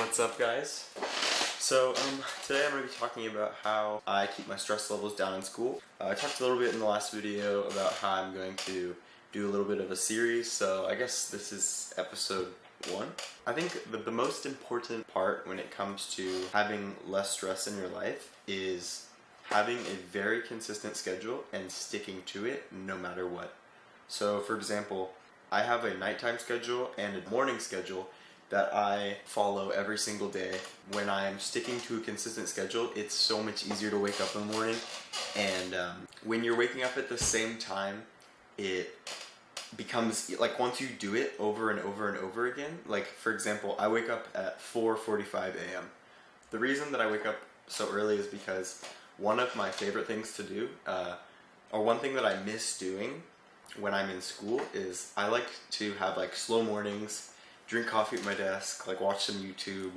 What's up, guys? So today I'm going to be talking about how I keep my stress levels down in school. I talked a little bit in the last video about how I'm going to do a little bit of a series, so I guess this is episode 1. I think the most important part when it comes to having less stress in your life is having a very consistent schedule and sticking to it no matter what. So for example, I have a nighttime schedule and a morning schedule that I follow every single day. When I'm sticking to a consistent schedule, it's so much easier to wake up in the morning. And when you're waking up at the same time, it becomes, like, once you do it over and over and over again, like for example, I wake up at 4:45 a.m. The reason that I wake up so early is because one of my favorite things to do, or one thing that I miss doing when I'm in school, is I like to have like slow mornings, drink coffee at my desk, like watch some YouTube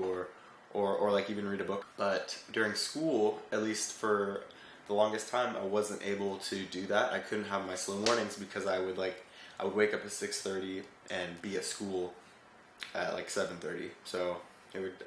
or like even read a book. But during school, at least for the longest time, I wasn't able to do that. I couldn't have my slow mornings because I would wake up at 6:30 and be at school at like 7:30. So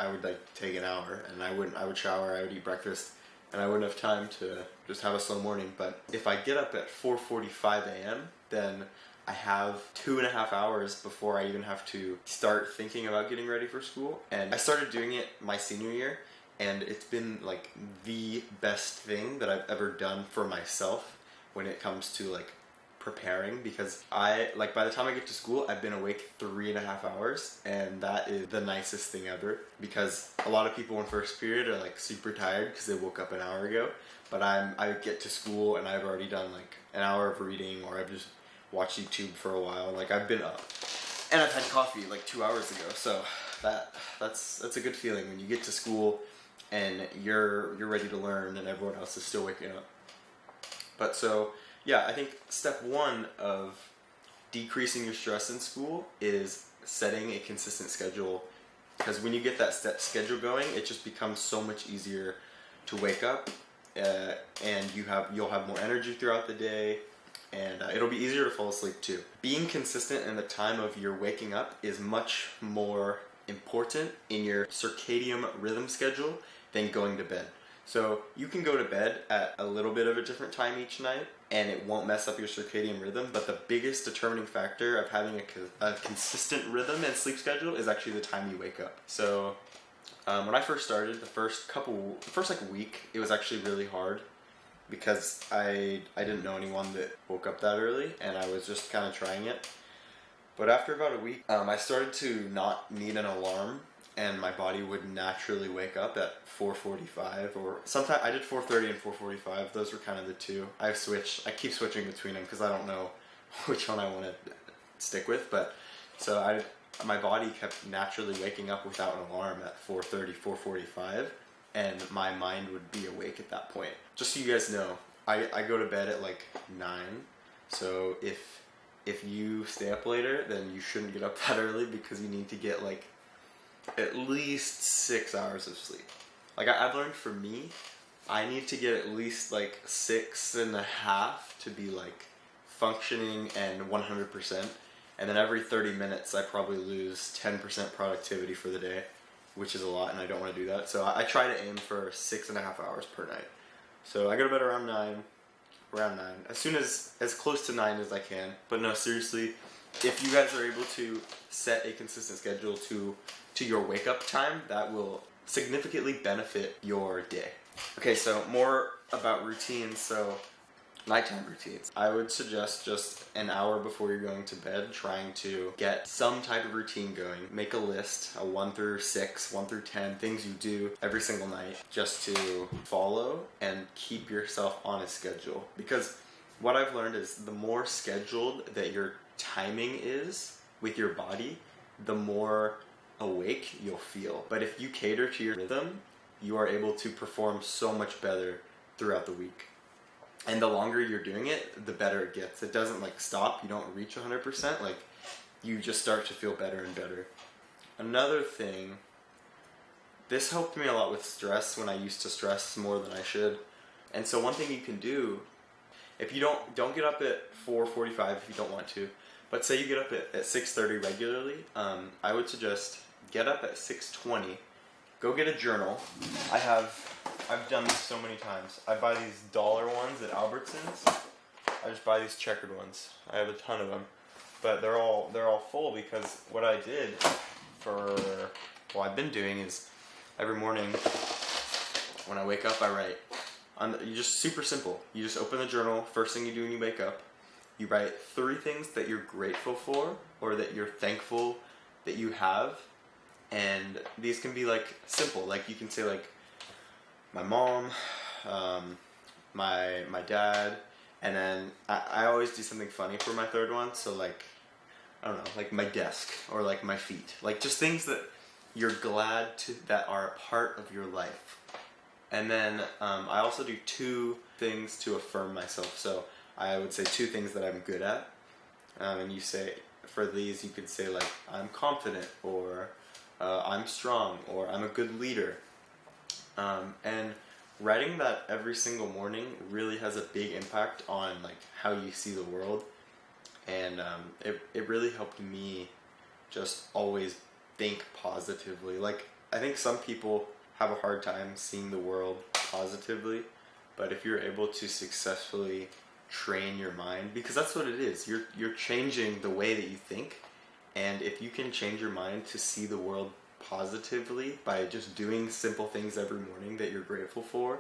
I would like take an hour, and I would shower, I would eat breakfast, and I wouldn't have time to just have a slow morning. But if I get up at 4:45 a.m., then I have 2.5 hours before I even have to start thinking about getting ready for school. And I started doing it my senior year, and it's been like the best thing that I've ever done for myself when it comes to like preparing, because by the time I get to school, I've been awake 3.5 hours, and that is the nicest thing ever, because a lot of people in first period are like super tired because they woke up an hour ago, but I get to school and I've already done like an hour of reading, or I've just watched YouTube for a while. Like, I've been up and I've had coffee like 2 hours ago, so that's a good feeling when you get to school and you're ready to learn and everyone else is still waking up. But so yeah, I think step 1 of decreasing your stress in school is setting a consistent schedule, because when you get that schedule going, it just becomes so much easier to wake up, and you'll have more energy throughout the day, and it'll be easier to fall asleep too. Being consistent in the time of your waking up is much more important in your circadian rhythm schedule than going to bed. So you can go to bed at a little bit of a different time each night, and it won't mess up your circadian rhythm, but the biggest determining factor of having a consistent rhythm and sleep schedule is actually the time you wake up. So when I first started, the first week, it was actually really hard, because I didn't know anyone that woke up that early, and I was just kind of trying it. But after about a week, I started to not need an alarm, and my body would naturally wake up at 4:45, or sometimes I did 4:30 and 4:45. Those were kind of the two. I keep switching between them because I don't know which one I want to stick with. But so my body kept naturally waking up without an alarm at 4:30, 4:45, and my mind would be awake at that point. Just so you guys know, I go to bed at like 9. So if you stay up later, then you shouldn't get up that early, because you need to get like at least 6 hours of sleep. Like, I've learned, for me, I need to get at least like 6.5 to be like functioning and 100%. And then every 30 minutes I probably lose 10% productivity for the day, which is a lot, and I don't want to do that. So I try to aim for 6.5 hours per night. So I go to bed around 9, as close to 9 as I can. But no, seriously, if you guys are able to set a consistent schedule to your wake up time, that will significantly benefit your day. Okay, so more about routines. So nighttime routines. I would suggest just an hour before you're going to bed trying to get some type of routine going. Make a list, a 1 through 6, 1 through 10, things you do every single night, just to follow and keep yourself on a schedule. Because what I've learned is the more scheduled that your timing is with your body, the more awake you'll feel. But if you cater to your rhythm, you are able to perform so much better throughout the week. And the longer you're doing it, the better it gets. It doesn't like stop. You don't reach 100%. Like, you just start to feel better and better. Another thing, this helped me a lot with stress when I used to stress more than I should. And so one thing you can do, if you don't get up at 4:45 if you don't want to, but say you get up at 6:30 regularly, I would suggest get up at 6:20 go get a journal. I've done this so many times. I buy these dollar ones at Albertsons. I just buy these checkered ones. I have a ton of them, but they're all full because what I did I've been doing is every morning when I wake up I write. You just super simple. You just open the journal. First thing you do when you wake up, you write 3 things that you're grateful for or that you're thankful that you have, and these can be like simple. Like you can say like my mom, my dad, and then I always do something funny for my third one. So like I don't know, like my desk or like my feet, like just things that you're glad that are a part of your life. And then I also do 2 things to affirm myself. So I would say 2 things that I'm good at. And you say, for these, you could say like, I'm confident, or I'm strong, or I'm a good leader. And writing that every single morning really has a big impact on like how you see the world. And it really helped me just always think positively. Like, I think some people have a hard time seeing the world positively, but if you're able to successfully train your mind, because that's what it is, you're changing the way that you think, and if you can change your mind to see the world positively by just doing simple things every morning that you're grateful for,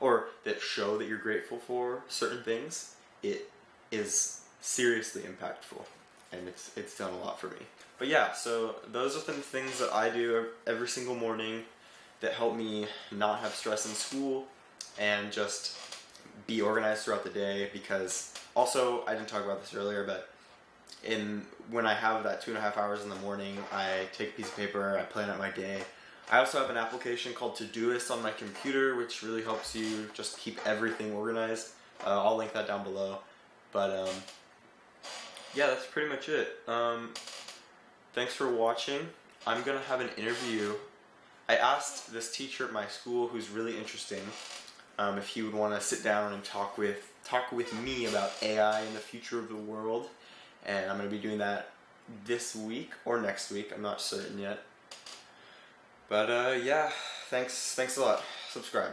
or that show that you're grateful for certain things, it is seriously impactful, and it's done a lot for me. But yeah, so those are the things that I do every single morning that help me not have stress in school and just be organized throughout the day. Because also, I didn't talk about this earlier, but when I have that 2.5 hours in the morning, I take a piece of paper, I plan out my day. I also have an application called Todoist on my computer, which really helps you just keep everything organized. I'll link that down below. But yeah, that's pretty much it. Thanks for watching. I'm gonna have an interview. I asked this teacher at my school, who's really interesting, if he would want to sit down and talk with me about AI and the future of the world, and I'm going to be doing that this week or next week. I'm not certain yet. But yeah, thanks a lot. Subscribe.